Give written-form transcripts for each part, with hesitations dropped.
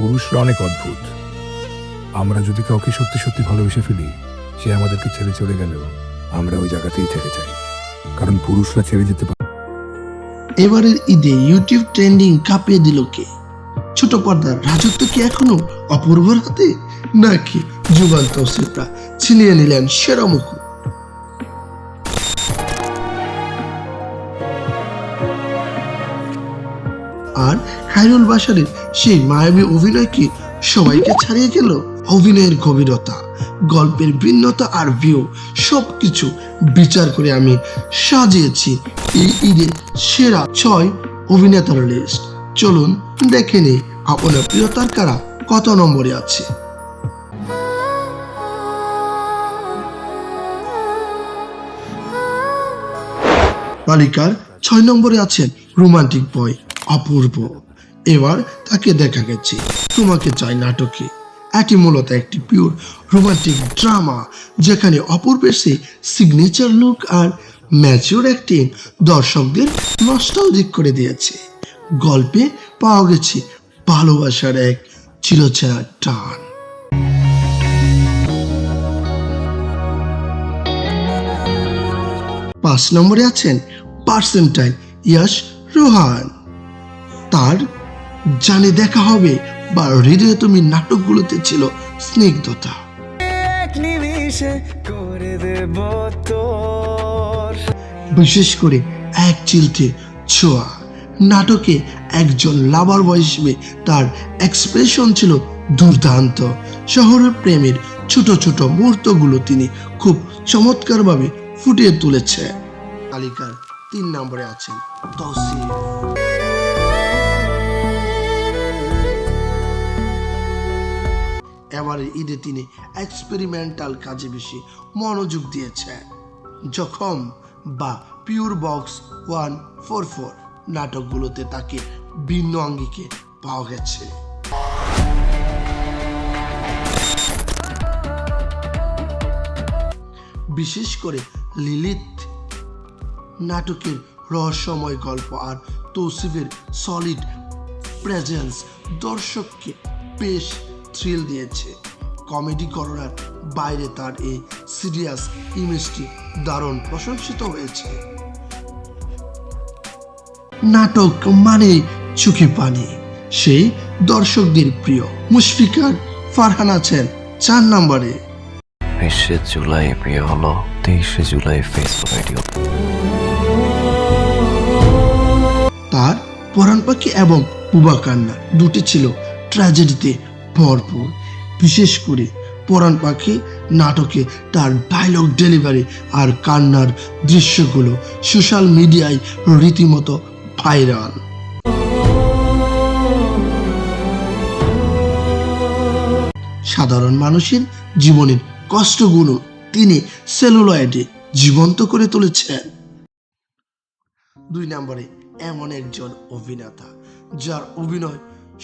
পুরুষরা অনেক অদ্ভুত। আমরা যদি কাউকে সত্যি সত্যি ভালোবেসে ফেলি, সে আমাদেরকে ছেড়ে চলে গেলেও আমরা ওই জায়গাতেই থেকে যাই, কারণ পুরুষরা ছেড়ে যেতে পারে। এবারের ঈদে ইউটিউব ট্রেন্ডিং কাঁপিয়ে দিল কে? ছোট পর্দার রাজত্ব কি এখনো অপূর্বর হাতে, নাকি জুবান তৌসিফরা ছিনিয়ে নিলেন সেরা মুকুট? আর খায়রুল বাশারের সেই মায়াবী অভিনয় কি সবাইকে ছাড়িয়ে গেল? অভিনয়ের গভীরতা, গল্পের ভিন্নতা আর ভিউ সবকিছু বিচার করে আমি সাজিয়েছি এই ঈদে সেরা 6 অভিনেতার লিস্ট। চলুন দেখে নিই আপনার প্রিয় তারকারা কত নম্বরে আছে। তালিকার 6 নম্বরে আছেন রোমান্টিক বয় অপূর্ব। এবার তাকে দেখা গেছে তোমাকে চাই নাটকে। এটি মূলত একটি পিওর রোমান্টিক ড্রামা, যেখানে অপূর্বের সেই সিগনেচার লুক আর ম্যাচিওর অ্যাক্টিং দর্শকদের নস্টালজিক করে দিয়েছে। গল্পে পাওয়া গেছে ভালোবাসার এক চিরচেনা টান। পাঁচ নম্বরে আছেন পার্সেন্টাইল ইয়াশ রোহান। তার জানে দেখা হবে বা হৃদয়ে তুমি নাটকগুলোতে ছিল স্নিগ্ধতা, বিশেষ করে এক চিলতে ছোঁয়া। নাটকে একজন লাভার বয় হিসেবে তার এক্সপ্রেশন ছিল দুর্দান্ত। শহরের প্রেমের ছোট ছোট মুহূর্তগুলো তিনি খুব চমৎকারভাবে ফুটিয়ে তুলেছে। তালিকার 3 নম্বরে আছেন তৌসিফ। এবারে ঈদে তিনি এক্সপেরিমেন্টাল কাজে বেশি মনোযোগ দিয়েছেন। জখম বা পিওর বক্স 144 নাটকগুলোতে তাকে ভিন্ন আঙ্গিকে পাওয়া গেছে। বিশেষ করে লিলিত নাটকের রহস্যময় গল্প আর তৌসিফের সলিড প্রেজেন্স দর্শককে বেশ থ্রিল দিয়েছে। কমেডি করার বাইরে তার এই সিরিয়াস ইমেজটি দারুণ প্রশংসিত হয়েছে। নাটক মানে চোখে পানি, সেই দর্শকদের প্রিয়। মুশফিকার ফারহান আছেন 4 নম্বরে। 20 জুলাই প্রিয় হলো 23 জুলাই ফেসবুক আইডি। তার পরাণ পাখি এবং পুবা কান্না দুটি ছিল ট্র্যাজেডিতে ভরপুর। বিশেষ করে পরাণ পাখি নাটকে তার ডায়লগ ডেলিভারি আর কান্নার দৃশ্যগুলো সোশ্যাল মিডিয়ায় রীতিমতো ভাইরাল। সাধারণ মানুষের জীবনের কষ্টগুলো তিনি সেলুলয়েডে জীবন্ত করে তুলেছেন। 2 নম্বরে এমন একজন অভিনেতা যার অভিনয়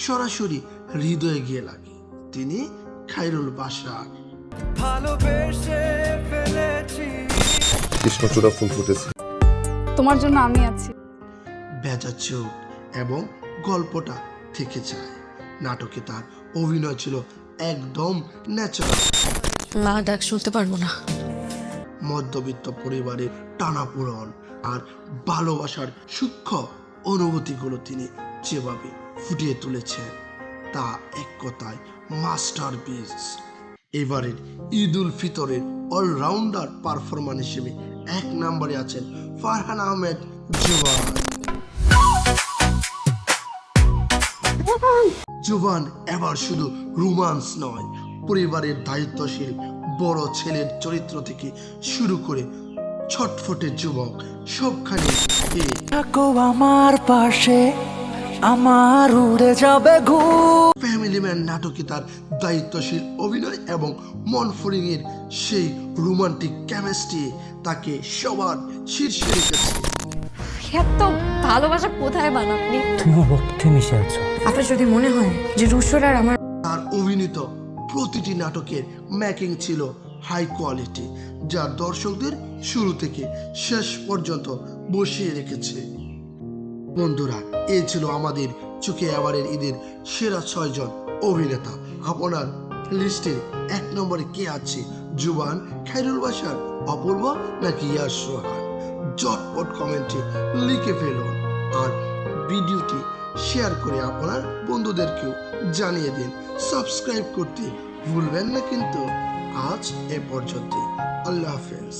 সরাসরি হৃদয়ে গিয়ে লাগে, তিনি খায়রুল বাশার। কৃষ্ণচূড়া ফুল ফুটেছে, তোমার জন্য আমি আছি। ভেজা চোখ এবং গল্পটা থেকে যায়। নাটকে তার অভিনয় ছিল একদম ন্যাচারাল। মা ডাক শুনতে পারবো না। মধ্যবিত্ত পরিবারের টানাপোড়েন আর ভালোবাসার সূক্ষ্ম অনুভূতিগুলো তিনি যেভাবে ফুটিয়ে তুলেছেন তা এক কথায় মাস্টারপিস। এবারের ঈদ উল ফিতরের অলরাউন্ডার পারফরম্যান্স হিসেবে 1 নম্বরে আছেন ফারহান আহমেদ জুবান। জুবান এবার শুধু রোমান্স নয়, পরিবারের দায়িত্বশীল বড় ছেলের চরিত্র থেকে শুরু করে ছটফটে যুবক সবখানে আমার পাশে আমার উড়ে যাবে ঘুম। ফ্যামিলি ম্যান নাটকে তার দায়িত্বশীল অভিনয় এবং মনফুরিং এর সেই রোমান্টিক কেমিস্ট্রি তাকে সবার শীর্ষে রেখেছে। এত ভালোবাসা কোথায় পান আপনি? তুমি আমার রক্তে মিশে আছো। আপনার যদি মনে হয় যে রুশোর আর আমার তার অভিনীত প্রতিটি নাটকের মেকিং ছিল হাই কোয়ালিটি, যা দর্শকদের শুরু থেকে শেষ পর্যন্ত বসিয়ে রেখেছে। বন্ধুরা, এই ছিল আমাদের চোখে এবারের ঈদের সেরা 6 জন অভিনেতা আপনার লিস্টে 1 নম্বরে কে আছে? জুবান, খায়রুল বাশার, অপূর্ব নাকি ইয়াশ রোহান? ঝটপট কমেন্টে লিখে ফেলুন আর ভিডিওটি শেয়ার করে আপনার বন্ধুদেরকেও জানিয়ে দিন। সাবস্ক্রাইব করতে ভুলবেন না কিন্তু। আজ এ পর্যন্ত, আল্লাহ হাফেজ।